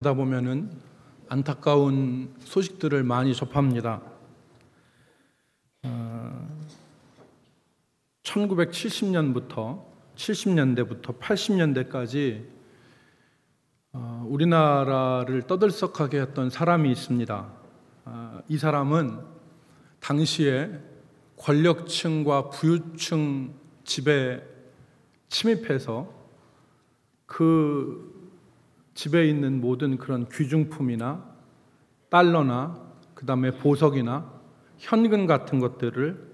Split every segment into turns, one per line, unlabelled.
하다 보면은 안타까운 소식들을 많이 접합니다. 1970년부터 70년대부터 80년대까지 우리나라를 떠들썩하게 했던 사람이 있습니다. 이 사람은 당시에 권력층과 부유층 집에 침입해서 그 집에 있는 모든 그런 귀중품이나 달러나 그다음에 보석이나 현금 같은 것들을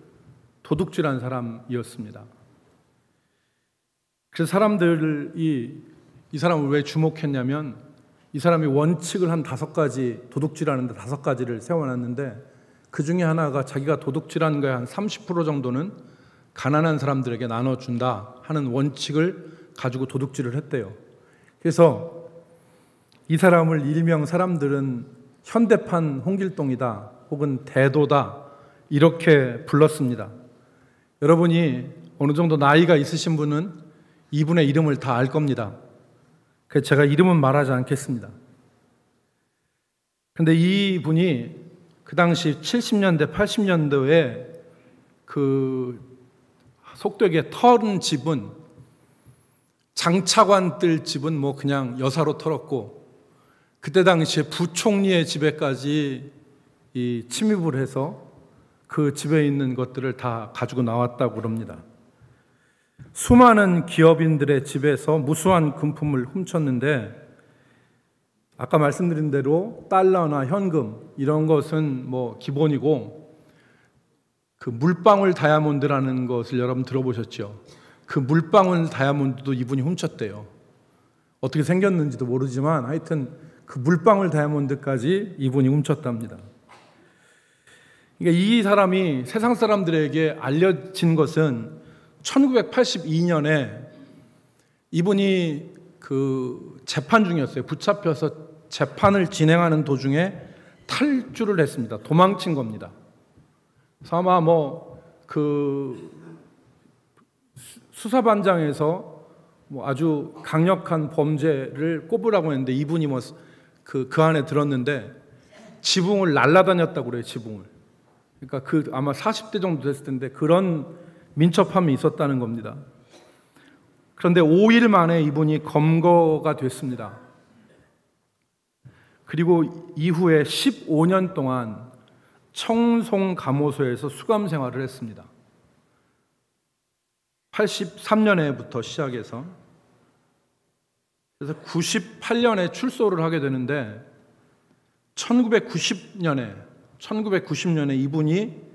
도둑질한 사람이었습니다. 그래서 사람들이 이 사람을 왜 주목했냐면 이 사람이 원칙을 한 5가지, 도둑질하는데 5가지를 세워놨는데 그 중에 하나가 자기가 도둑질한 거에 한 30% 정도는 가난한 사람들에게 나눠준다 하는 원칙을 가지고 도둑질을 했대요. 그래서 이 사람을 일명 사람들은 현대판 홍길동이다 혹은 대도다 이렇게 불렀습니다. 여러분이 어느 정도 나이가 있으신 분은 이분의 이름을 다 알 겁니다. 그래서 제가 이름은 말하지 않겠습니다. 그런데 이분이 그 당시 70년대, 80년도에 그 속되게 털은 집은 장차관 뜰 집은 뭐 그냥 여사로 털었고 그때 당시에 부총리의 집에까지 이 침입을 해서 그 집에 있는 것들을 다 가지고 나왔다고 그럽니다. 수많은 기업인들의 집에서 무수한 금품을 훔쳤는데 아까 말씀드린 대로 달러나 현금 이런 것은 뭐 기본이고 그 물방울 다이아몬드라는 것을 여러분 들어보셨죠? 그 물방울 다이아몬드도 이분이 훔쳤대요. 어떻게 생겼는지도 모르지만 하여튼 그 물방울 다이아몬드까지 이분이 훔쳤답니다. 그러니까 이 사람이 세상 사람들에게 알려진 것은 1982년에 이분이 그 재판 중이었어요. 붙잡혀서 재판을 진행하는 도중에 탈주를 했습니다. 도망친 겁니다. 그래서 아마 그 수사반장에서 아주 강력한 범죄를 꼽으라고 했는데 이분이 그 안에 들었는데 지붕을 날아다녔다고 그래요. 지붕을. 그러니까 아마 40대 정도 됐을 텐데 그런 민첩함이 있었다는 겁니다. 그런데 5일 만에 이분이 검거가 됐습니다. 그리고 이후에 15년 동안 청송감호소에서 수감 생활을 했습니다. 83년에부터 시작해서 그래서 98년에 출소를 하게 되는데 1990년에 이분이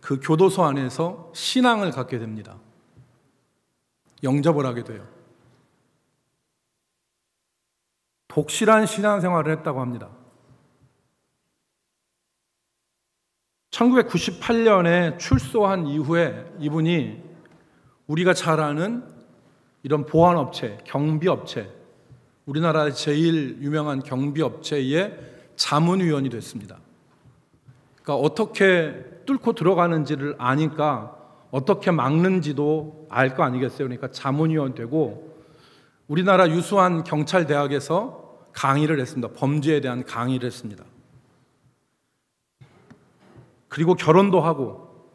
그 교도소 안에서 신앙을 갖게 됩니다. 영접을 하게 돼요. 독실한 신앙생활을 했다고 합니다. 1998년에 출소한 이후에 이분이 우리가 잘 아는 이런 보안업체, 경비업체, 우리나라의 제일 유명한 경비업체의 자문위원이 됐습니다. 그러니까 어떻게 뚫고 들어가는지를 아니까 어떻게 막는지도 알 거 아니겠어요. 그러니까 자문위원 되고 우리나라 유수한 경찰대학에서 강의를 했습니다. 범죄에 대한 강의를 했습니다. 그리고 결혼도 하고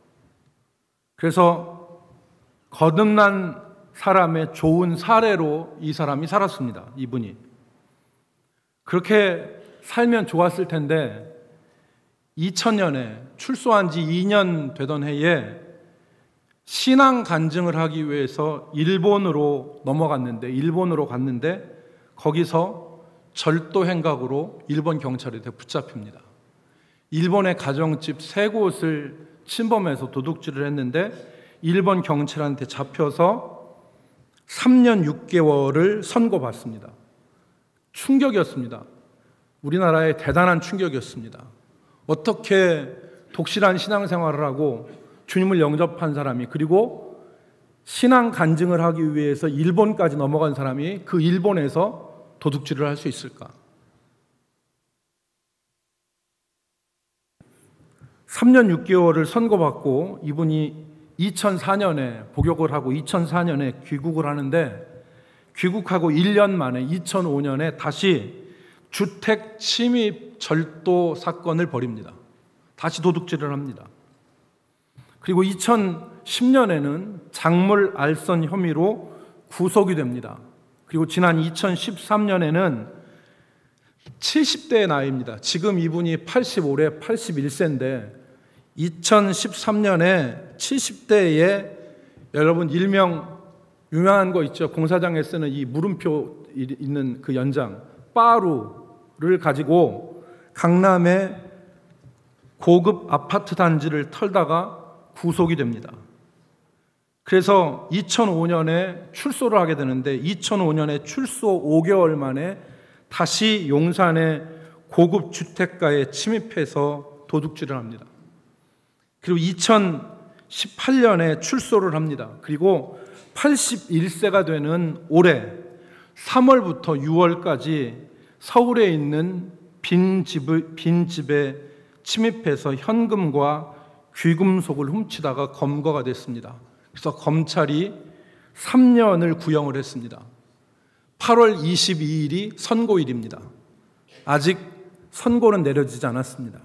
그래서 거듭난 사람의 좋은 사례로 이 사람이 살았습니다. 이분이. 그렇게 살면 좋았을 텐데 2000년에 출소한 지 2년 되던 해에 신앙 간증을 하기 위해서 일본으로 갔는데 거기서 절도 행각으로 일본 경찰에 붙잡힙니다. 일본의 가정집 3곳을 침범해서 도둑질을 했는데 일본 경찰한테 잡혀서 3년 6개월을 선고받습니다. 충격이었습니다. 우리나라의 대단한 충격이었습니다. 어떻게 독실한 신앙생활을 하고 주님을 영접한 사람이 그리고 신앙 간증을 하기 위해서 일본까지 넘어간 사람이 그 일본에서 도둑질을 할 수 있을까? 3년 6개월을 선고받고 이분이 2004년에 복역을 하고 2004년에 귀국을 하는데 귀국하고 1년 만에 2005년에 다시 주택 침입 절도 사건을 벌입니다. 다시 도둑질을 합니다. 그리고 2010년에는 작물 알선 혐의로 구속이 됩니다. 그리고 지난 2013년에는 70대의 나이입니다. 지금 이분이 85래 81세인데 2013년에 70대에 여러분 일명 유명한 거 있죠. 공사장에 쓰는 이 물음표 있는 그 연장 빠루를 가지고 강남의 고급 아파트 단지를 털다가 구속이 됩니다. 그래서 2005년에 출소를 하게 되는데 2005년에 출소 5개월 만에 다시 용산의 고급 주택가에 침입해서 도둑질을 합니다. 그리고 2018년에 출소를 합니다. 그리고 81세가 되는 올해 3월부터 6월까지 서울에 있는 빈 집에 침입해서 현금과 귀금속을 훔치다가 검거가 됐습니다. 그래서 검찰이 3년을 구형을 했습니다. 8월 22일이 선고일입니다. 아직 선고는 내려지지 않았습니다.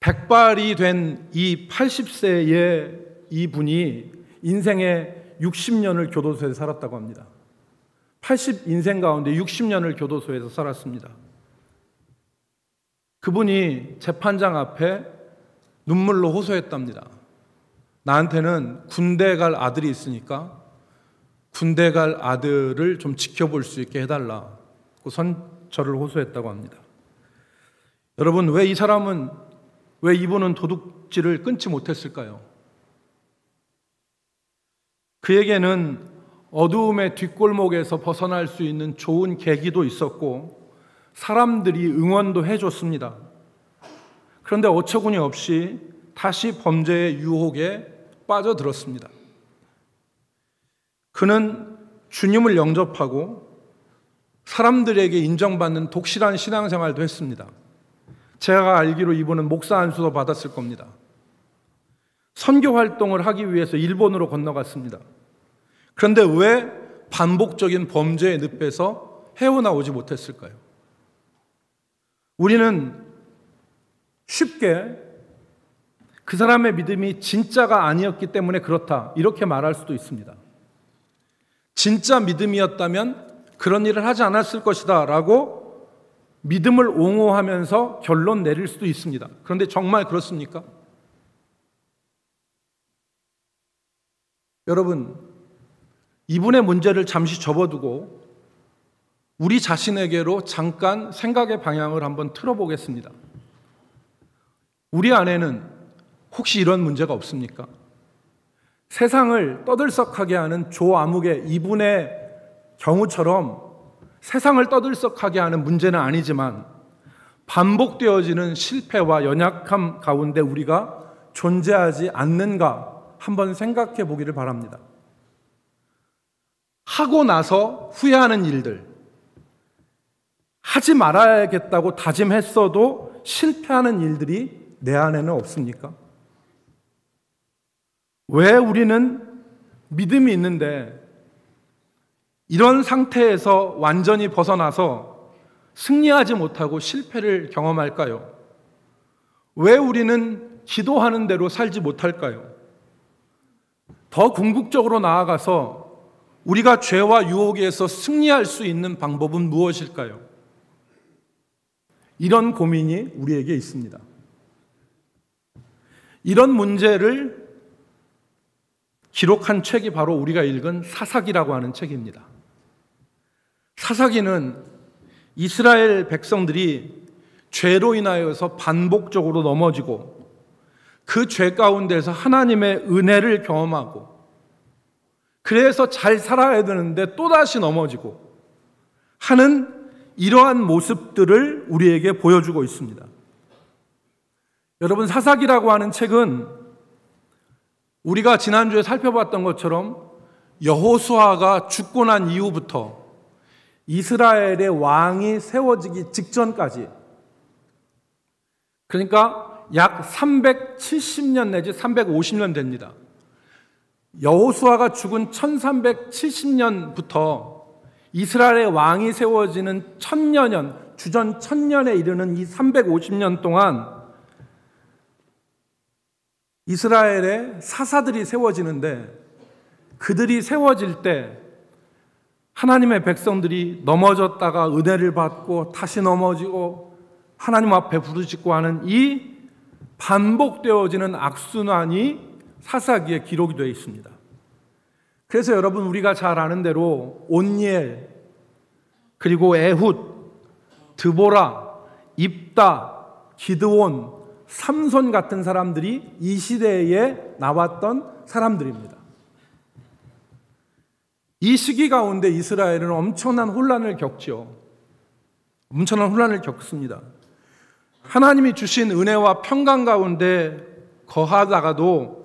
백발이 된 이 80세의 이분이 인생의 60년을 교도소에서 살았다고 합니다. 80인생 가운데 60년을 교도소에서 살았습니다. 그분이 재판장 앞에 눈물로 호소했답니다. 나한테는 군대 갈 아들이 있으니까 군대 갈 아들을 좀 지켜볼 수 있게 해달라고 저를 호소했다고 합니다. 여러분, 왜 이분은 도둑질을 끊지 못했을까요? 그에게는 어두움의 뒷골목에서 벗어날 수 있는 좋은 계기도 있었고 사람들이 응원도 해줬습니다. 그런데 어처구니 없이 다시 범죄의 유혹에 빠져들었습니다. 그는 주님을 영접하고 사람들에게 인정받는 독실한 신앙생활도 했습니다. 제가 알기로 이분은 목사 안수도 받았을 겁니다. 선교 활동을 하기 위해서 일본으로 건너갔습니다. 그런데 왜 반복적인 범죄의 늪에서 헤어나오지 못했을까요? 우리는 쉽게 그 사람의 믿음이 진짜가 아니었기 때문에 그렇다 이렇게 말할 수도 있습니다. 진짜 믿음이었다면 그런 일을 하지 않았을 것이다 라고 믿음을 옹호하면서 결론 내릴 수도 있습니다. 그런데 정말 그렇습니까? 여러분, 이분의 문제를 잠시 접어두고 우리 자신에게로 잠깐 생각의 방향을 한번 틀어보겠습니다. 우리 안에는 혹시 이런 문제가 없습니까? 세상을 떠들썩하게 하는 조아무개 이분의 경우처럼 세상을 떠들썩하게 하는 문제는 아니지만 반복되어지는 실패와 연약함 가운데 우리가 존재하지 않는가 한번 생각해 보기를 바랍니다. 하고 나서 후회하는 일들, 하지 말아야겠다고 다짐했어도 실패하는 일들이 내 안에는 없습니까? 왜 우리는 믿음이 있는데 이런 상태에서 완전히 벗어나서 승리하지 못하고 실패를 경험할까요? 왜 우리는 기도하는 대로 살지 못할까요? 더 궁극적으로 나아가서 우리가 죄와 유혹에서 승리할 수 있는 방법은 무엇일까요? 이런 고민이 우리에게 있습니다. 이런 문제를 기록한 책이 바로 우리가 읽은 사사기라고 하는 책입니다. 사사기는 이스라엘 백성들이 죄로 인하여서 반복적으로 넘어지고 그 죄 가운데서 하나님의 은혜를 경험하고 그래서 잘 살아야 되는데 또다시 넘어지고 하는 이러한 모습들을 우리에게 보여주고 있습니다. 여러분, 사사기라고 하는 책은 우리가 지난주에 살펴봤던 것처럼 여호수아가 죽고 난 이후부터 이스라엘의 왕이 세워지기 직전까지, 그러니까 약 370년 내지 350년 됩니다. 여호수아가 죽은 1370년부터 이스라엘의 왕이 세워지는 주전 1000년에 이르는 이 350년 동안 이스라엘의 사사들이 세워지는데, 그들이 세워질 때 하나님의 백성들이 넘어졌다가 은혜를 받고 다시 넘어지고 하나님 앞에 부르짖고 하는 이 반복되어지는 악순환이 사사기에 기록이 되어 있습니다. 그래서 여러분, 우리가 잘 아는 대로 온니엘, 그리고 에훗, 드보라, 입다, 기드온, 삼손 같은 사람들이 이 시대에 나왔던 사람들입니다. 이 시기 가운데 이스라엘은 엄청난 혼란을 겪죠. 엄청난 혼란을 겪습니다. 하나님이 주신 은혜와 평강 가운데 거하다가도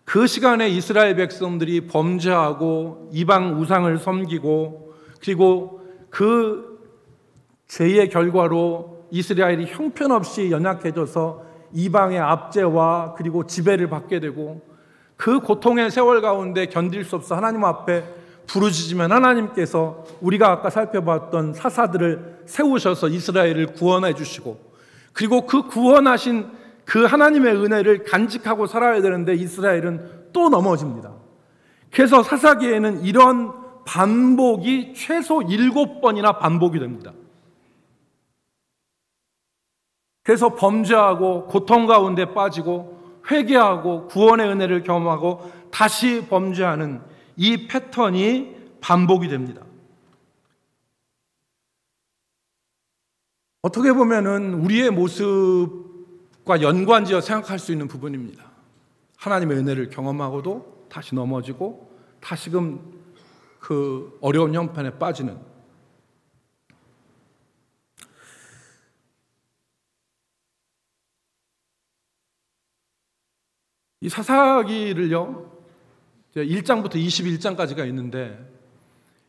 그 시간에 이스라엘 백성들이 범죄하고 이방 우상을 섬기고, 그리고 그 죄의 결과로 이스라엘이 형편없이 연약해져서 이방의 압제와 그리고 지배를 받게 되고, 그 고통의 세월 가운데 견딜 수 없어 하나님 앞에 부르짖으면 하나님께서 우리가 아까 살펴봤던 사사들을 세우셔서 이스라엘을 구원해 주시고, 그리고 그 구원하신 그 하나님의 은혜를 간직하고 살아야 되는데 이스라엘은 또 넘어집니다. 그래서 사사기에는 이런 반복이 최소 7번이나 반복이 됩니다. 그래서 범죄하고 고통 가운데 빠지고 회개하고 구원의 은혜를 경험하고 다시 범죄하는 이 패턴이 반복이 됩니다. 어떻게 보면은 우리의 모습과 연관지어 생각할 수 있는 부분입니다. 하나님의 은혜를 경험하고도 다시 넘어지고 다시금 그 어려운 형편에 빠지는, 이 사사기를요 1장부터 21장까지가 있는데,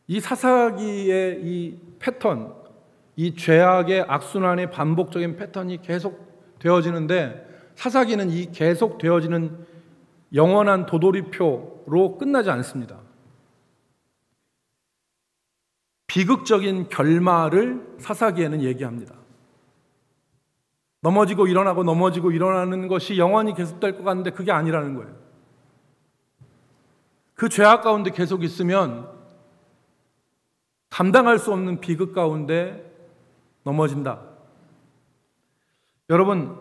이 사사기의 이 패턴, 이 죄악의 악순환의 반복적인 패턴이 계속 되어지는데, 사사기는 이 계속 되어지는 영원한 도돌이표로 끝나지 않습니다. 비극적인 결말을 사사기에는 얘기합니다. 넘어지고 일어나고 넘어지고 일어나는 것이 영원히 계속될 것 같은데 그게 아니라는 거예요. 그 죄악 가운데 계속 있으면 감당할 수 없는 비극 가운데 넘어진다. 여러분,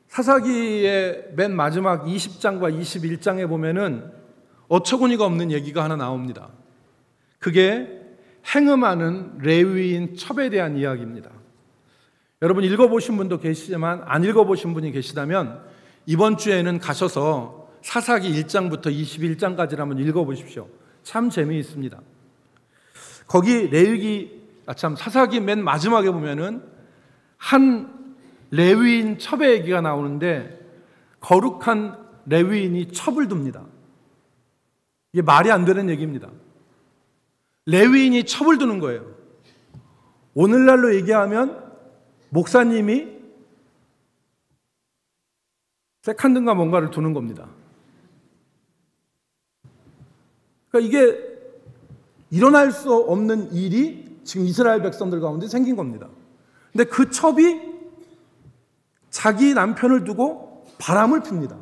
사사기의 맨 마지막 20장과 21장에 보면은 어처구니가 없는 얘기가 하나 나옵니다. 그게 행음하는 레위인 첩에 대한 이야기입니다. 여러분, 읽어보신 분도 계시지만 안 읽어보신 분이 계시다면 이번 주에는 가셔서 사사기 1장부터 21장까지를 한번 읽어보십시오. 참 재미있습니다. 거기 사사기 맨 마지막에 보면은 한 레위인 첩의 얘기가 나오는데, 거룩한 레위인이 첩을 둡니다. 이게 말이 안 되는 얘기입니다. 레위인이 첩을 두는 거예요. 오늘날로 얘기하면 목사님이 세컨드인가 뭔가를 두는 겁니다. 그러니까 이게 일어날 수 없는 일이 지금 이스라엘 백성들 가운데 생긴 겁니다. 근데 그 첩이 자기 남편을 두고 바람을 핍니다.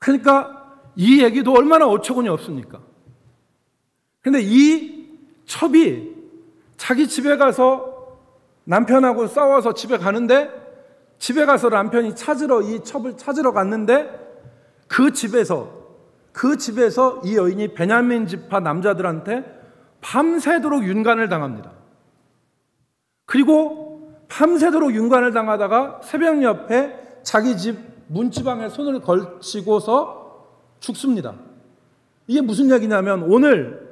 그러니까 이 얘기도 얼마나 어처구니 없습니까? 근데 이 첩이 자기 집에 가서 남편하고 싸워서 집에 가는데, 집에 가서 남편이 이 첩을 찾으러 갔는데 그 집에서 이 여인이 베냐민 지파 남자들한테 밤새도록 윤관을 당합니다. 그리고 밤새도록 윤관을 당하다가 새벽 옆에 자기 집 문지방에 손을 걸치고서 죽습니다. 이게 무슨 얘기냐면, 오늘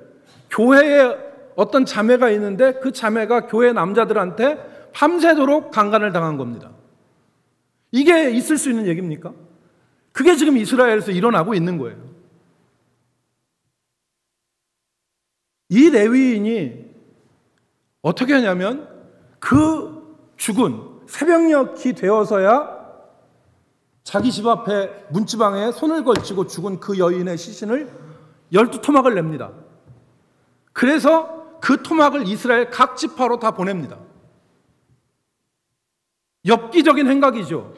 교회에 어떤 자매가 있는데 그 자매가 교회 남자들한테 밤새도록 강간을 당한 겁니다. 이게 있을 수 있는 얘기입니까? 그게 지금 이스라엘에서 일어나고 있는 거예요. 이 레위인이 어떻게 하냐면, 그 죽은 새벽녘이 되어서야 자기 집 앞에 문지방에 손을 걸치고 죽은 그 여인의 시신을 12토막을 냅니다. 그래서 그 토막을 이스라엘 각 지파로 다 보냅니다. 엽기적인 행각이죠.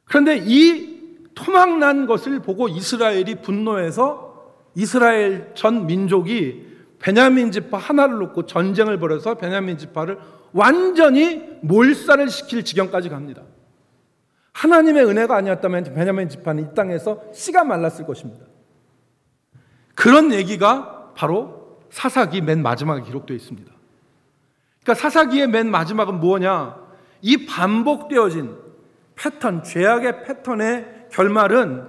그런데 이 토막난 것을 보고 이스라엘이 분노해서 이스라엘 전 민족이 베냐민 지파 하나를 놓고 전쟁을 벌여서 베냐민 지파를 완전히 몰살을 시킬 지경까지 갑니다. 하나님의 은혜가 아니었다면 베냐민 지파는 이 땅에서 씨가 말랐을 것입니다. 그런 얘기가 바로 사사기 맨 마지막에 기록되어 있습니다. 그러니까 사사기의 맨 마지막은 뭐냐? 이 반복되어진 패턴, 죄악의 패턴의 결말은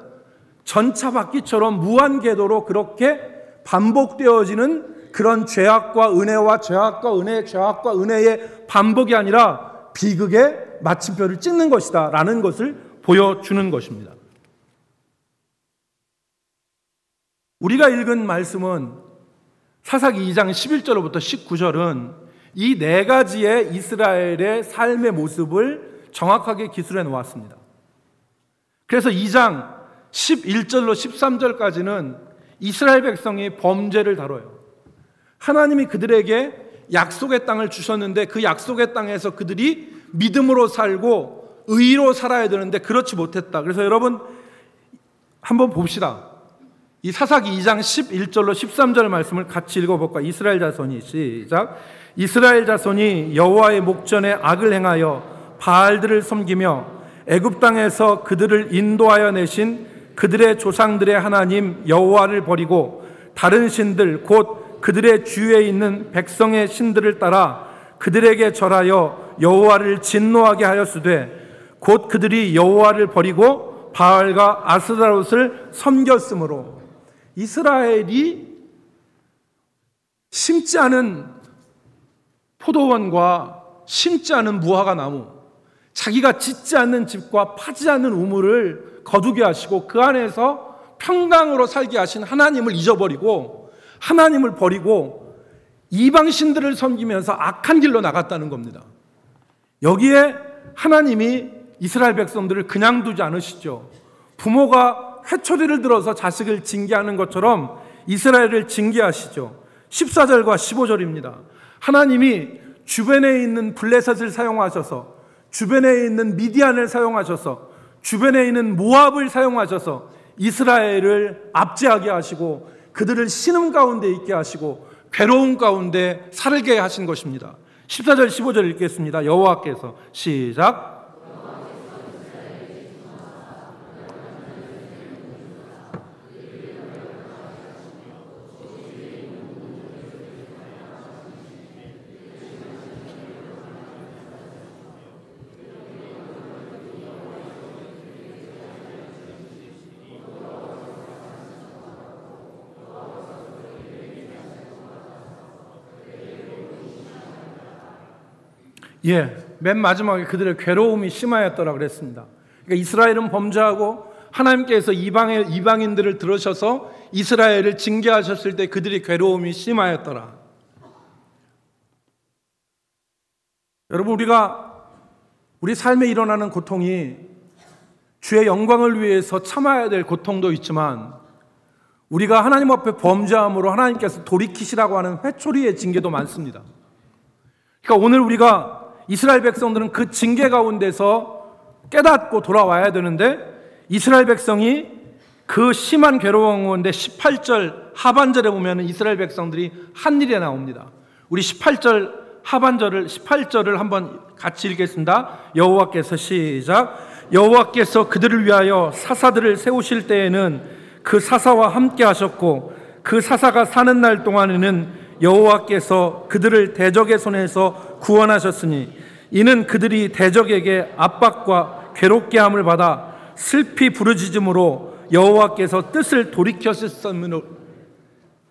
전차바퀴처럼 무한궤도로 그렇게 반복되어지는 그런 죄악과 은혜와 죄악과 은혜, 죄악과 은혜의 반복이 아니라 비극의 마침표를 찍는 것이다 라는 것을 보여주는 것입니다. 우리가 읽은 말씀은 사사기 2장 11절부터 19절은 이 네 가지의 이스라엘의 삶의 모습을 정확하게 기술해 놓았습니다. 그래서 2장 11절로 13절까지는 이스라엘 백성이 범죄를 다뤄요. 하나님이 그들에게 약속의 땅을 주셨는데 그 약속의 땅에서 그들이 믿음으로 살고 의로 살아야 되는데 그렇지 못했다. 그래서 여러분 한번 봅시다. 이 사사기 2장 11절로 13절 말씀을 같이 읽어볼까요? 이스라엘 자손이 시작. 이스라엘 자손이 여호와의 목전에 악을 행하여 바알들을 섬기며 애굽 땅에서 그들을 인도하여 내신 그들의 조상들의 하나님 여호와를 버리고 다른 신들 곧 그들의 주위에 있는 백성의 신들을 따라 그들에게 절하여 여호와를 진노하게 하였으되 곧 그들이 여호와를 버리고 바알과 아스다롯을 섬겼으므로 이스라엘이 심지 않은 포도원과 심지 않은 무화과 나무, 자기가 짓지 않는 집과 파지 않는 우물을 거두게 하시고 그 안에서 평강으로 살게 하신 하나님을 잊어버리고 하나님을 버리고 이방 신들을 섬기면서 악한 길로 나갔다는 겁니다. 여기에 하나님이 이스라엘 백성들을 그냥 두지 않으시죠. 부모가 회초리를 들어서 자식을 징계하는 것처럼 이스라엘을 징계하시죠. 14절과 15절입니다. 하나님이 주변에 있는 블레셋을 사용하셔서 주변에 있는 미디안을 사용하셔서 주변에 있는 모압을 사용하셔서 이스라엘을 압제하게 하시고 그들을 신음 가운데 있게 하시고 괴로움 가운데 살게 하신 것입니다. 14절 15절 읽겠습니다. 여호와께서 시작. 맨 마지막에 그들의 괴로움이 심하였더라 그랬습니다. 그러니까 이스라엘은 범죄하고 하나님께서 이방인들을 들으셔서 이스라엘을 징계하셨을 때 그들의 괴로움이 심하였더라. 여러분, 우리 삶에 일어나는 고통이 주의 영광을 위해서 참아야 될 고통도 있지만 우리가 하나님 앞에 범죄함으로 하나님께서 돌이키시라고 하는 회초리의 징계도 많습니다. 그러니까 오늘 우리가 이스라엘 백성들은 그 징계 가운데서 깨닫고 돌아와야 되는데 이스라엘 백성이 그 심한 괴로움 가운데 18절 하반절에 보면 이스라엘 백성들이 한 일에 나옵니다. 우리 18절 하반절을 18절을 한번 같이 읽겠습니다. 여호와께서 시작. 여호와께서 그들을 위하여 사사들을 세우실 때에는 그 사사와 함께 하셨고 그 사사가 사는 날 동안에는 여호와께서 그들을 대적의 손에서 구원하셨으니 이는 그들이 대적에게 압박과 괴롭게 함을 받아 슬피 부르짖음으로 여호와께서 뜻을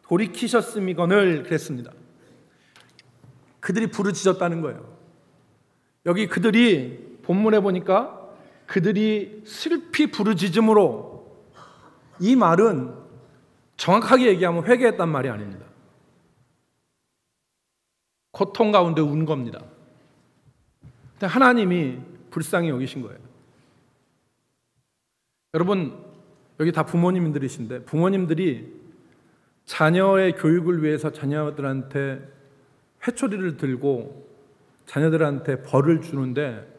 돌이키셨음이거늘 그랬습니다. 그들이 부르짖었다는 거예요. 여기 그들이 본문에 보니까 그들이 슬피 부르짖음으로, 이 말은 정확하게 얘기하면 회개했단 말이 아닙니다. 고통 가운데 운 겁니다. 근데 하나님이 불쌍히 여기신 거예요. 여러분, 여기 다 부모님들이신데 부모님들이 자녀의 교육을 위해서 자녀들한테 회초리를 들고 자녀들한테 벌을 주는데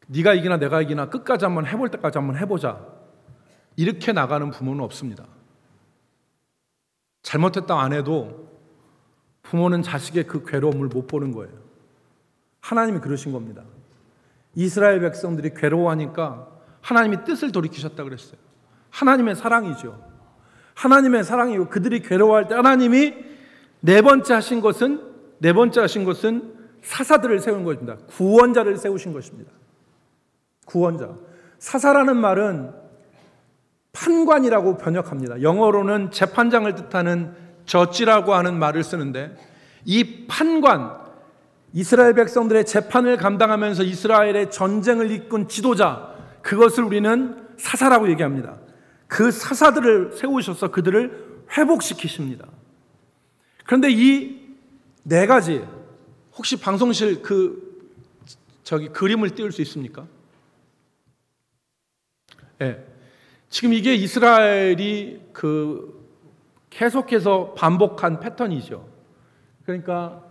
네가 이기나 내가 이기나 끝까지 한번 해볼 때까지 한번 해보자, 이렇게 나가는 부모는 없습니다. 잘못했다 안 해도 부모는 자식의 그 괴로움을 못 보는 거예요. 하나님이 그러신 겁니다. 이스라엘 백성들이 괴로워하니까 하나님이 뜻을 돌이키셨다 그랬어요. 하나님의 사랑이죠. 하나님의 사랑이고, 그들이 괴로워할 때 하나님이 네 번째 하신 것은 사사들을 세운 것입니다. 구원자를 세우신 것입니다. 구원자. 사사라는 말은 판관이라고 번역합니다. 영어로는 재판장을 뜻하는 저지라고 하는 말을 쓰는데, 이 판관, 이스라엘 백성들의 재판을 감당하면서 이스라엘의 전쟁을 이끈 지도자, 그것을 우리는 사사라고 얘기합니다. 그 사사들을 세우셔서 그들을 회복시키십니다. 그런데 이 네 가지, 혹시 방송실 그림을 띄울 수 있습니까? 네. 지금 이게 이스라엘이 계속해서 반복한 패턴이죠. 그러니까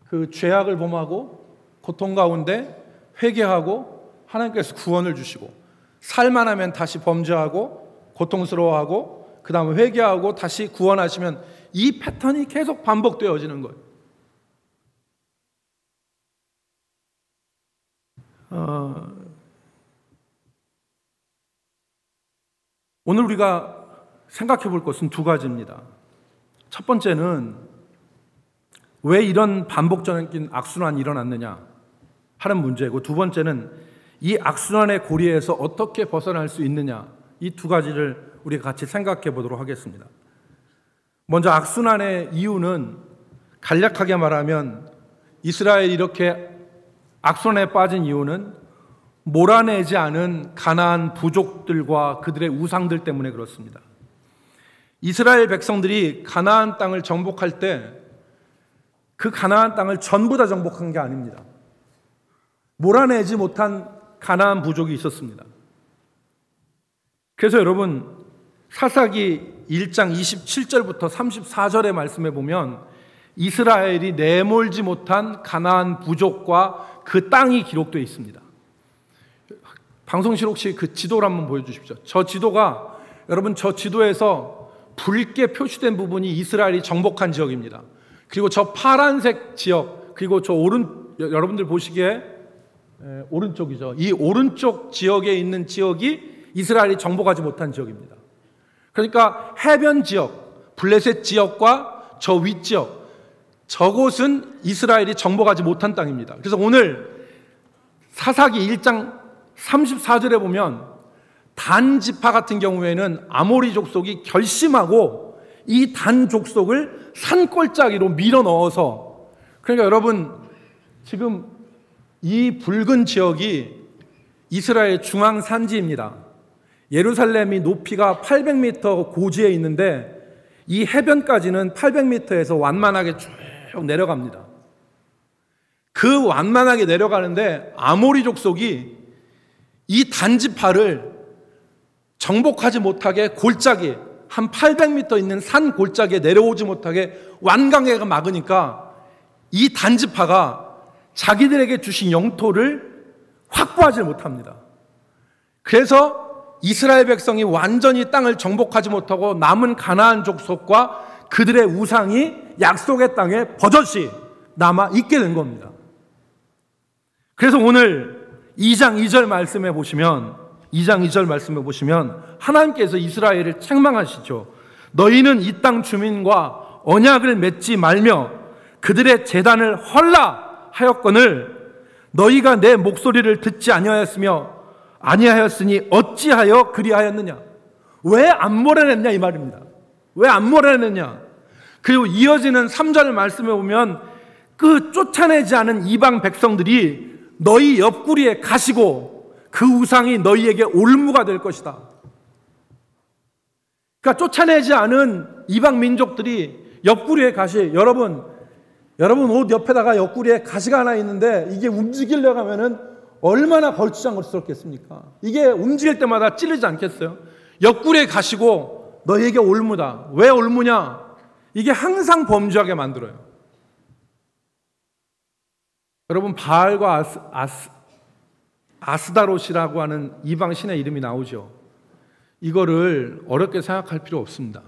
그 죄악을 범하고 고통 가운데 회개하고 하나님께서 구원을 주시고, 살만하면 다시 범죄하고 고통스러워하고 그 다음에 회개하고 다시 구원하시면, 이 패턴이 계속 반복되어지는 거예요. 오늘 우리가 생각해 볼 것은 두 가지입니다. 첫 번째는 왜 이런 반복적인 악순환이 일어났느냐 하는 문제고, 두 번째는 이 악순환의 고리에서 어떻게 벗어날 수 있느냐, 이 두 가지를 우리가 같이 생각해 보도록 하겠습니다. 먼저 악순환의 이유는, 간략하게 말하면 이스라엘이 이렇게 악순환에 빠진 이유는 몰아내지 않은 가나안 부족들과 그들의 우상들 때문에 그렇습니다. 이스라엘 백성들이 가나안 땅을 정복할 때 그 가나안 땅을 전부 다 정복한 게 아닙니다. 몰아내지 못한 가나안 부족이 있었습니다. 그래서 여러분, 사사기 1장 27절부터 34절의 말씀에 보면 이스라엘이 내몰지 못한 가나안 부족과 그 땅이 기록되어 있습니다. 방송실 혹시 그 지도를 한번 보여주십시오. 저 지도가, 여러분, 저 지도에서 붉게 표시된 부분이 이스라엘이 정복한 지역입니다. 그리고 저 파란색 지역, 그리고 저 여러분들 보시기에 오른쪽이죠. 이 오른쪽 지역에 있는 지역이 이스라엘이 정복하지 못한 지역입니다. 그러니까 해변 지역, 블레셋 지역과 저 윗지역, 저곳은 이스라엘이 정복하지 못한 땅입니다. 그래서 오늘 사사기 1장 34절에 보면 단 지파 같은 경우에는 아모리 족속이 결심하고 이 단 족속을 산골짜기로 밀어 넣어서, 그러니까 여러분, 지금 이 붉은 지역이 이스라엘 중앙 산지입니다. 예루살렘이 높이가 800m 고지에 있는데 이 해변까지는 800m에서 완만하게 쭉 내려갑니다. 그 완만하게 내려가는데 아모리 족속이 이 단지파를 정복하지 못하게 골짜기, 한 800m 있는 산 골짜기에 내려오지 못하게 완강하게 막으니까 이 단지파가 자기들에게 주신 영토를 확보하지 못합니다. 그래서 이스라엘 백성이 완전히 땅을 정복하지 못하고 남은 가나안 족속과 그들의 우상이 약속의 땅에 버젓이 남아 있게 된 겁니다. 그래서 오늘 2장 2절 말씀에 보시면 하나님께서 이스라엘을 책망하시죠. 너희는 이 땅 주민과 언약을 맺지 말며 그들의 제단을 헐라 하였거늘 너희가 내 목소리를 듣지 아니하였으니 어찌하여 그리하였느냐. 왜 안 몰아냈냐 이 말입니다. 왜 안 몰아냈느냐. 그리고 이어지는 3절 말씀에 보면 그 쫓아내지 않은 이방 백성들이 너희 옆구리에 가시고 그 우상이 너희에게 올무가 될 것이다. 그러니까 쫓아내지 않은 이방 민족들이 옆구리에 가시, 여러분 옷 옆에다가 옆구리에 가시가 하나 있는데 이게 움직이려고 하면은 얼마나 걸추장걸스럽겠습니까? 이게 움직일 때마다 찌르지 않겠어요? 옆구리에 가시고 너희에게 올무다. 왜 올무냐? 이게 항상 범죄하게 만들어요. 여러분, 바알과 아스다롯이라고 하는 이방 신의 이름이 나오죠. 이거를 어렵게 생각할 필요 없습니다.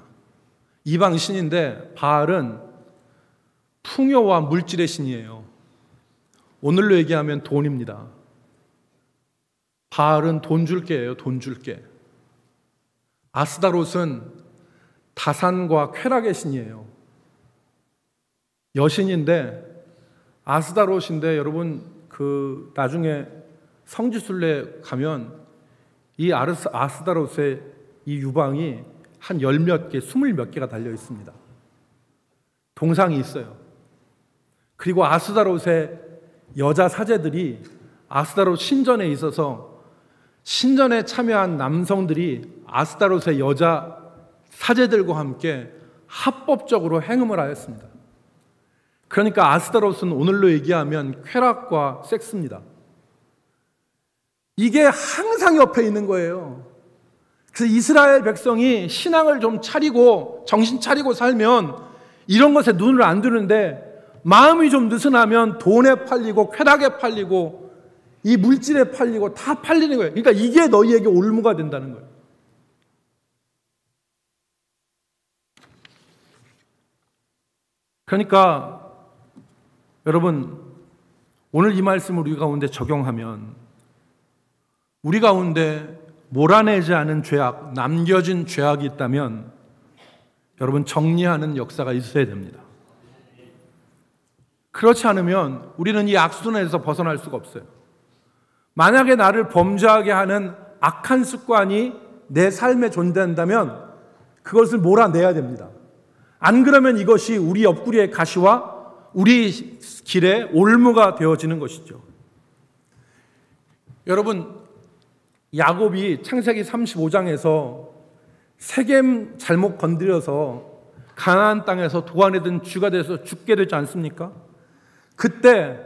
이방 신인데 바알은 풍요와 물질의 신이에요. 오늘로 얘기하면 돈입니다. 바알은 돈 줄게예요. 돈 줄게. 아스다롯은 다산과 쾌락의 신이에요. 여신인데 아스다롯인데 여러분 그 나중에 성지순례 가면 이 아스다롯의 이 유방이 한 열 몇 개, 20몇 개가 달려 있습니다. 동상이 있어요. 그리고 아스다롯의 여자 사제들이 아스다롯 신전에 있어서 신전에 참여한 남성들이 아스다롯의 여자 사제들과 함께 합법적으로 행음을 하였습니다. 그러니까 아스다롯은 오늘로 얘기하면 쾌락과 섹스입니다. 이게 항상 옆에 있는 거예요. 그래서 이스라엘 백성이 신앙을 좀 차리고 정신 차리고 살면 이런 것에 눈을 안 두는데 마음이 좀 느슨하면 돈에 팔리고 쾌락에 팔리고 이 물질에 팔리고 다 팔리는 거예요. 그러니까 이게 너희에게 올무가 된다는 거예요. 그러니까 여러분, 오늘 이 말씀을 우리 가운데 적용하면 우리 가운데 몰아내지 않은 죄악, 남겨진 죄악이 있다면 여러분 정리하는 역사가 있어야 됩니다. 그렇지 않으면 우리는 이 악순환에서 벗어날 수가 없어요. 만약에 나를 범죄하게 하는 악한 습관이 내 삶에 존재한다면 그것을 몰아내야 됩니다. 안 그러면 이것이 우리 옆구리의 가시와 우리 길에 올무가 되어지는 것이죠. 여러분, 야곱이 창세기 35장에서 세겜 잘못 건드려서 가나안 땅에서 도안해든 쥐가 돼서 죽게 되지 않습니까? 그때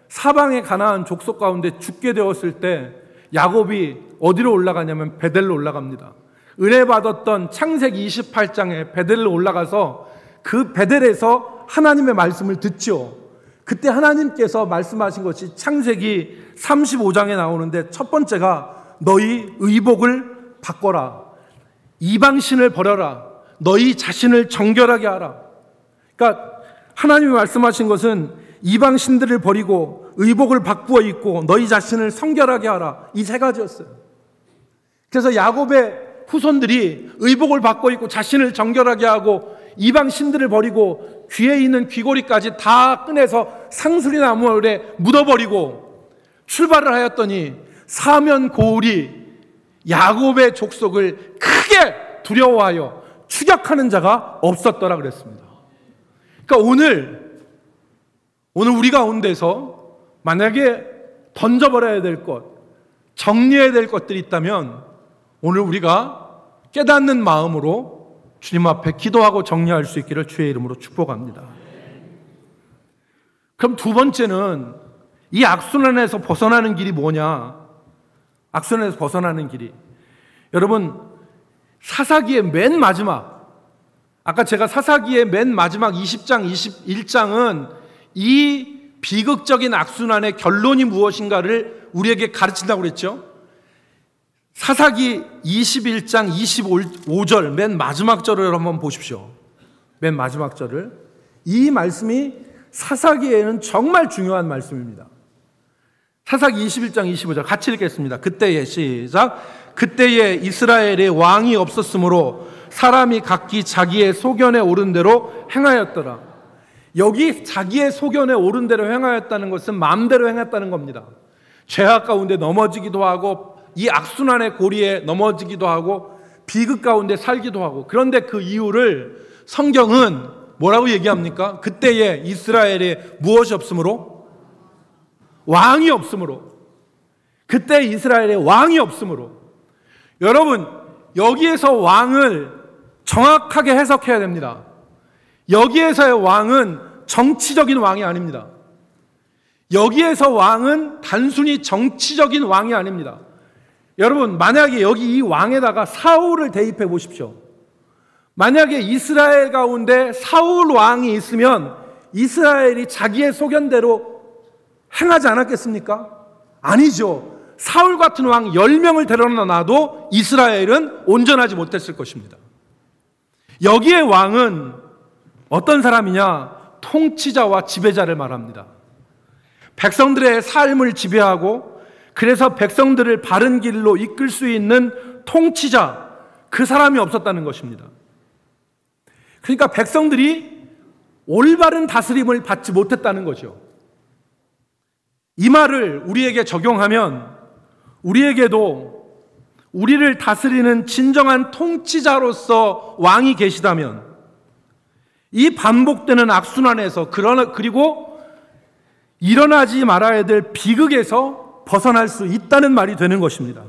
사방의 가나안 족속 가운데 죽게 되었을 때 야곱이 어디로 올라가냐면 베델로 올라갑니다. 은혜 받았던 창세기 28장에 베델로 올라가서 그 베델에서 하나님의 말씀을 듣죠. 그때 하나님께서 말씀하신 것이 창세기 35장에 나오는데 첫 번째가 너희 의복을 바꿔라. 이방신을 버려라. 너희 자신을 정결하게 하라. 그러니까 하나님이 말씀하신 것은 이방신들을 버리고 의복을 바꾸어 입고 너희 자신을 성결하게 하라. 이 세 가지였어요. 그래서 야곱의 후손들이 의복을 바꿔 입고 자신을 정결하게 하고 이방신들을 버리고 귀에 있는 귀고리까지 다 꺼내서 상수리 나무에 묻어버리고 출발을 하였더니 사면 고울이 야곱의 족속을 크게 두려워하여 추격하는 자가 없었더라 그랬습니다. 그러니까 오늘 우리 가운데서 만약에 던져버려야 될 것, 정리해야 될 것들이 있다면 오늘 우리가 깨닫는 마음으로 주님 앞에 기도하고 정리할 수 있기를 주의 이름으로 축복합니다. 그럼 두 번째는 이 악순환에서 벗어나는 길이 뭐냐? 악순환에서 벗어나는 길이, 여러분, 사사기의 맨 마지막, 아까 제가 사사기의 맨 마지막 20장, 21장은 이 비극적인 악순환의 결론이 무엇인가를 우리에게 가르친다고 그랬죠. 사사기 21장 25절 맨 마지막 절을 한번 보십시오. 맨 마지막 절을. 이 말씀이 사사기에는 정말 중요한 말씀입니다. 사사기 21장 25절 같이 읽겠습니다. 그때에 시작. 그때에 이스라엘에 왕이 없었으므로 사람이 각기 자기의 소견에 오른 대로 행하였더라. 여기 자기의 소견에 오른 대로 행하였다는 것은 마음대로 행했다는 겁니다. 죄악 가운데 넘어지기도 하고 이 악순환의 고리에 넘어지기도 하고 비극 가운데 살기도 하고. 그런데 그 이유를 성경은 뭐라고 얘기합니까? 그때에 이스라엘에 무엇이 없으므로? 왕이 없으므로. 그때 이스라엘에 왕이 없으므로. 여러분, 여기에서 왕을 정확하게 해석해야 됩니다. 여기에서의 왕은 정치적인 왕이 아닙니다. 여기에서 왕은 단순히 정치적인 왕이 아닙니다. 여러분, 만약에 여기 이 왕에다가 사울을 대입해 보십시오. 만약에 이스라엘 가운데 사울 왕이 있으면 이스라엘이 자기의 소견대로 행하지 않았겠습니까? 아니죠. 사울 같은 왕 10명을 데려다 놔도 이스라엘은 온전하지 못했을 것입니다. 여기에 왕은 어떤 사람이냐? 통치자와 지배자를 말합니다. 백성들의 삶을 지배하고 그래서 백성들을 바른 길로 이끌 수 있는 통치자, 그 사람이 없었다는 것입니다. 그러니까 백성들이 올바른 다스림을 받지 못했다는 거죠. 이 말을 우리에게 적용하면 우리에게도 우리를 다스리는 진정한 통치자로서 왕이 계시다면 이 반복되는 악순환에서 그리고 일어나지 말아야 될 비극에서 벗어날 수 있다는 말이 되는 것입니다.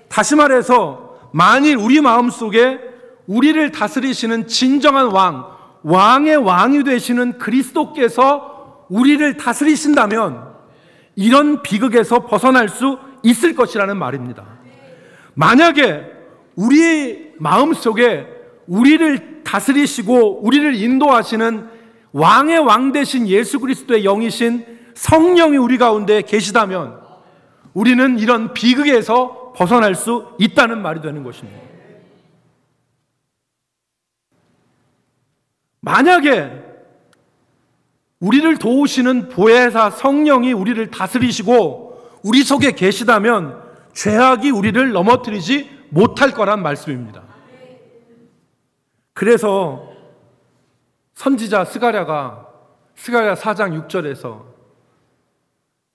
다시 말해서 만일 우리 마음속에 우리를 다스리시는 진정한 왕의 왕이 되시는 그리스도께서 우리를 다스리신다면 이런 비극에서 벗어날 수 있을 것이라는 말입니다. 만약에 우리 마음속에 우리를 다스리시고 우리를 인도하시는 왕의 왕 되신 예수 그리스도의 영이신 성령이 우리 가운데 계시다면 우리는 이런 비극에서 벗어날 수 있다는 말이 되는 것입니다. 만약에 우리를 도우시는 보혜사 성령이 우리를 다스리시고 우리 속에 계시다면 죄악이 우리를 넘어뜨리지 못할 거란 말씀입니다. 그래서 선지자 스가랴가 스가랴 4장 6절에서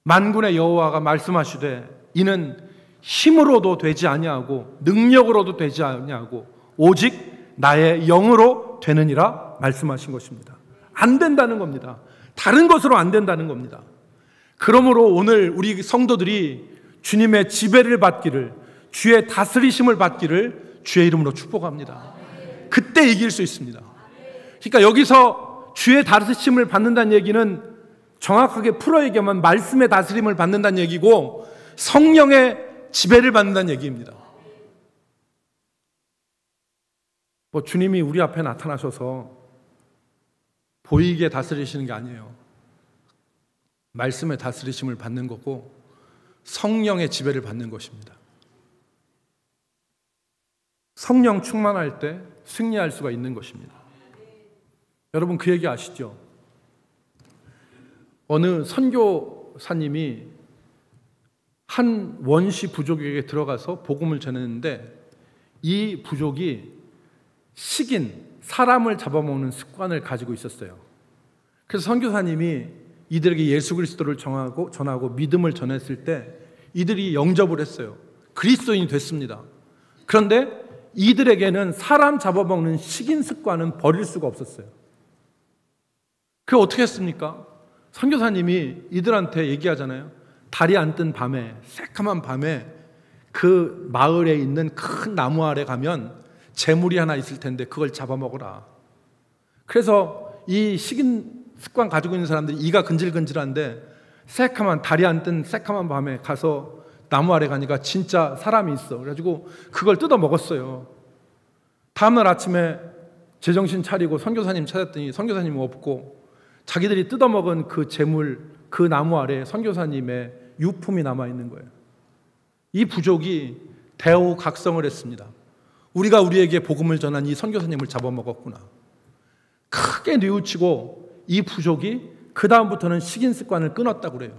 만군의 여호와가 말씀하시되 이는 힘으로도 되지 아니하고 능력으로도 되지 아니하고 오직 나의 영으로 되느니라 말씀하신 것입니다. 안 된다는 겁니다. 다른 것으로 안 된다는 겁니다. 그러므로 오늘 우리 성도들이 주님의 지배를 받기를, 주의 다스리심을 받기를 주의 이름으로 축복합니다. 그때 이길 수 있습니다. 그러니까 여기서 주의 다스림을 받는다는 얘기는 정확하게 풀어 얘기하면 말씀의 다스림을 받는다는 얘기고 성령의 지배를 받는다는 얘기입니다. 주님이 우리 앞에 나타나셔서 보이게 다스리시는 게 아니에요. 말씀의 다스리심을 받는 거고 성령의 지배를 받는 것입니다. 성령 충만할 때 승리할 수가 있는 것입니다. 여러분 그 얘기 아시죠? 어느 선교사님이 한 원시 부족에게 들어가서 복음을 전했는데 이 부족이 식인, 사람을 잡아먹는 습관을 가지고 있었어요. 그래서 선교사님이 이들에게 예수 그리스도를 전하고 믿음을 전했을 때 이들이 영접을 했어요. 그리스도인이 됐습니다. 그런데 이들에게는 사람 잡아먹는 식인 습관은 버릴 수가 없었어요. 그걸 어떻게 했습니까? 선교사님이 이들한테 얘기하잖아요. 달이 안 뜬 밤에, 새카만 밤에 그 마을에 있는 큰 나무 아래 가면 재물이 하나 있을 텐데 그걸 잡아먹어라. 그래서 이 식인 습관 가지고 있는 사람들이 이가 근질근질한데 새카만, 달이 안 뜬 새카만 밤에 가서 나무 아래 가니까 진짜 사람이 있어. 그래가지고 그걸 뜯어 먹었어요. 다음날 아침에 제정신 차리고 선교사님 찾았더니 선교사님 없고 자기들이 뜯어먹은 그 재물, 그 나무 아래에 선교사님의 유품이 남아있는 거예요. 이 부족이 대우각성을 했습니다. 우리가 우리에게 복음을 전한 이 선교사님을 잡아먹었구나. 크게 뉘우치고 이 부족이 그 다음부터는 식인 습관을 끊었다고 그래요.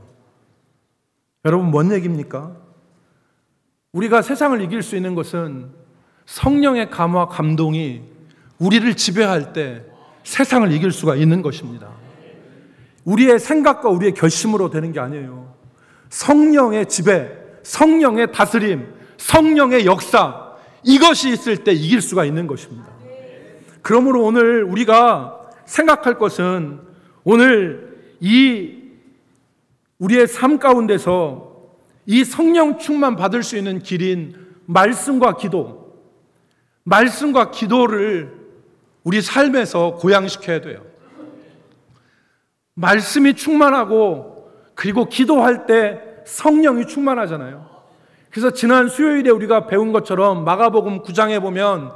여러분 뭔 얘기입니까? 우리가 세상을 이길 수 있는 것은 성령의 감화 감동이 우리를 지배할 때 세상을 이길 수가 있는 것입니다. 우리의 생각과 우리의 결심으로 되는 게 아니에요. 성령의 지배, 성령의 다스림, 성령의 역사, 이것이 있을 때 이길 수가 있는 것입니다. 그러므로 오늘 우리가 생각할 것은 오늘 우리의 삶 가운데서 이 성령 충만 받을 수 있는 길인 말씀과 기도를 우리 삶에서 고양시켜야 돼요. 말씀이 충만하고 그리고 기도할 때 성령이 충만하잖아요. 그래서 지난 수요일에 우리가 배운 것처럼 마가복음 9장에 보면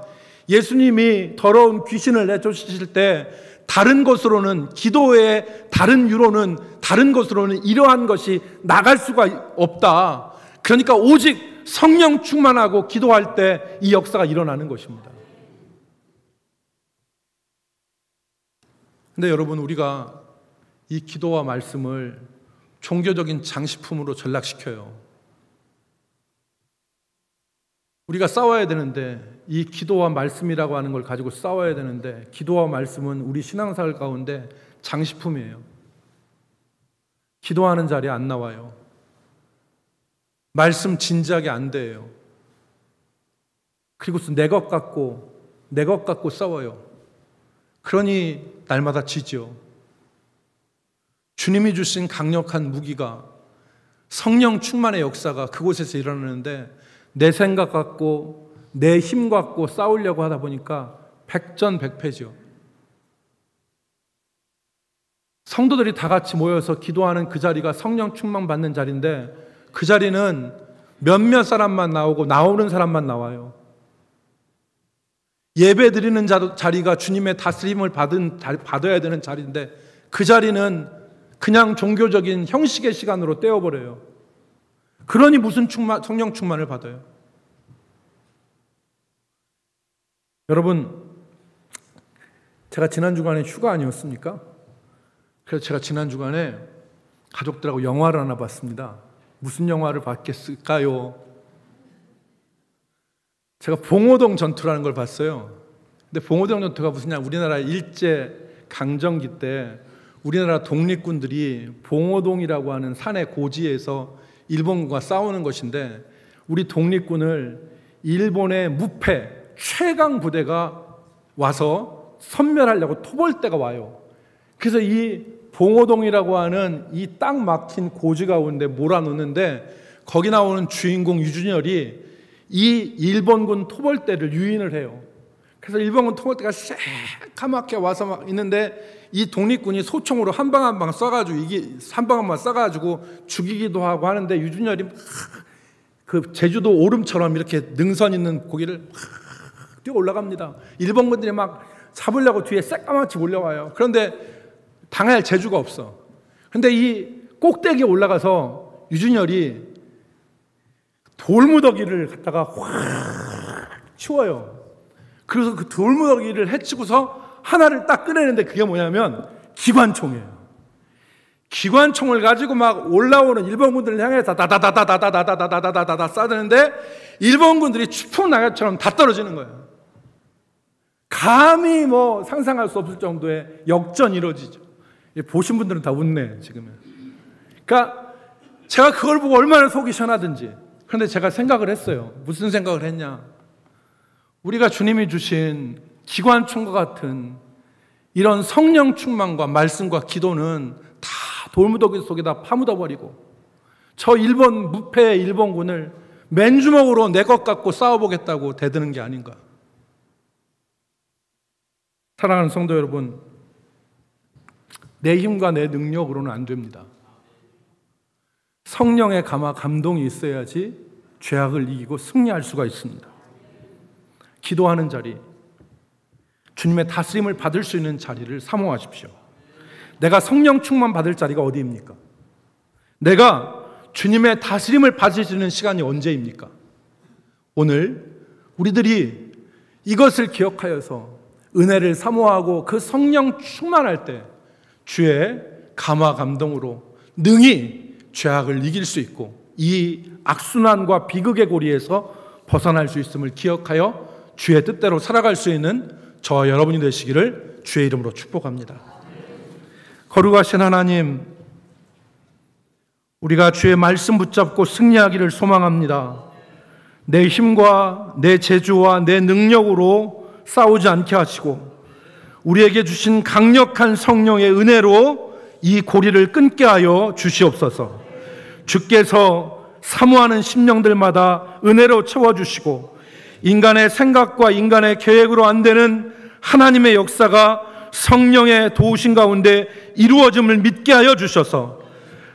예수님이 더러운 귀신을 내쫓으실 때 다른 것으로는, 기도의 다른 유로는, 다른 것으로는 이러한 것이 나갈 수가 없다. 그러니까 오직 성령 충만하고 기도할 때 이 역사가 일어나는 것입니다. 근데 여러분, 우리가 이 기도와 말씀을 종교적인 장식품으로 전락시켜요. 우리가 싸워야 되는데, 이 기도와 말씀이라고 하는 걸 가지고 싸워야 되는데, 기도와 말씀은 우리 신앙생활 가운데 장식품이에요. 기도하는 자리에 안 나와요. 말씀 진지하게 안 돼요. 그리고서 내 것 갖고 싸워요. 그러니 날마다 지죠. 주님이 주신 강력한 무기가, 성령 충만의 역사가 그곳에서 일어나는데, 내 생각 갖고 내 힘 갖고 싸우려고 하다 보니까 백전백패죠. 성도들이 다 같이 모여서 기도하는 그 자리가 성령 충만 받는 자리인데, 그 자리는 몇몇 사람만 나오고 나오는 사람만 나와요. 예배 드리는 자리가 주님의 다스림을 받아야 되는 자리인데, 그 자리는 그냥 종교적인 형식의 시간으로 떼어버려요. 그러니 무슨 성령 충만을 받아요? 여러분, 제가 지난 주간에 휴가 아니었습니까? 그래서 제가 지난 주간에 가족들하고 영화를 하나 봤습니다. 무슨 영화를 봤겠을까요? 제가 봉오동 전투라는 걸 봤어요. 근데 봉오동 전투가 무슨냐, 우리나라 일제 강점기 때 우리나라 독립군들이 봉오동이라고 하는 산의 고지에서 일본군과 싸우는 것인데, 우리 독립군을 일본의 무패 최강 부대가 와서 섬멸하려고 토벌대가 와요. 그래서 이 봉오동이라고 하는 이 딱 막힌 고지 가운데 몰아넣는데, 거기 나오는 주인공 유준열이 이 일본군 토벌대를 유인을 해요. 그래서 일본군 토벌대가 새까맣게 와서 막 있는데, 이 독립군이 소총으로 한 방 한 방 쏴가지고, 이게 한 방 한 방 쏴가지고 죽이기도 하고 하는데, 유준열이 막 그 제주도 오름처럼 이렇게 능선 있는 고기를 막 뛰어 올라갑니다. 일본군들이 막 잡으려고 뒤에 새까맣게 몰려와요. 그런데 당할 재주가 없어. 그런데 이 꼭대기에 올라가서 유준열이 돌무더기를 갖다가 확 치워요. 그래서 그 돌무더기를 해치고서 하나를 딱 꺼내는데, 그게 뭐냐면 기관총이에요. 기관총을 가지고 막 올라오는 일본군들을 향해서 다다다다다다다다다다다다다 쏴드는데, 일본군들이 추풍 낙엽처럼 다 떨어지는 거예요. 감히 뭐 상상할 수 없을 정도의 역전이 이루어지죠. 보신 분들은 다 웃네 지금은. 그러니까 제가 그걸 보고 얼마나 속이 시원하든지. 그런데 제가 생각을 했어요. 무슨 생각을 했냐, 우리가 주님이 주신 기관총과 같은 이런 성령 충만과 말씀과 기도는 다 돌무더기 속에다 파묻어버리고, 저 일본 무패의 일본군을 맨주먹으로 내 것 갖고 싸워보겠다고 대드는 게 아닌가. 사랑하는 성도 여러분, 내 힘과 내 능력으로는 안 됩니다. 성령의 감동이 있어야지 죄악을 이기고 승리할 수가 있습니다. 기도하는 자리, 주님의 다스림을 받을 수 있는 자리를 사모하십시오. 내가 성령 충만 받을 자리가 어디입니까? 내가 주님의 다스림을 받을 수 있는 시간이 언제입니까? 오늘 우리들이 이것을 기억하여서 은혜를 사모하고 그 성령 충만할 때 주의 감화 감동으로 능히 죄악을 이길 수 있고, 이 악순환과 비극의 고리에서 벗어날 수 있음을 기억하여 주의 뜻대로 살아갈 수 있는 저와 여러분이 되시기를 주의 이름으로 축복합니다. 거룩하신 하나님, 우리가 주의 말씀 붙잡고 승리하기를 소망합니다. 내 힘과 내 재주와 내 능력으로 싸우지 않게 하시고, 우리에게 주신 강력한 성령의 은혜로 이 고리를 끊게 하여 주시옵소서. 주께서 사모하는 심령들마다 은혜로 채워주시고, 인간의 생각과 인간의 계획으로 안 되는 하나님의 역사가 성령의 도우심 가운데 이루어짐을 믿게 하여 주셔서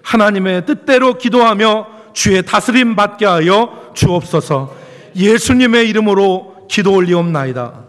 하나님의 뜻대로 기도하며 주의 다스림 받게 하여 주옵소서. 예수님의 이름으로 기도 올리옵나이다.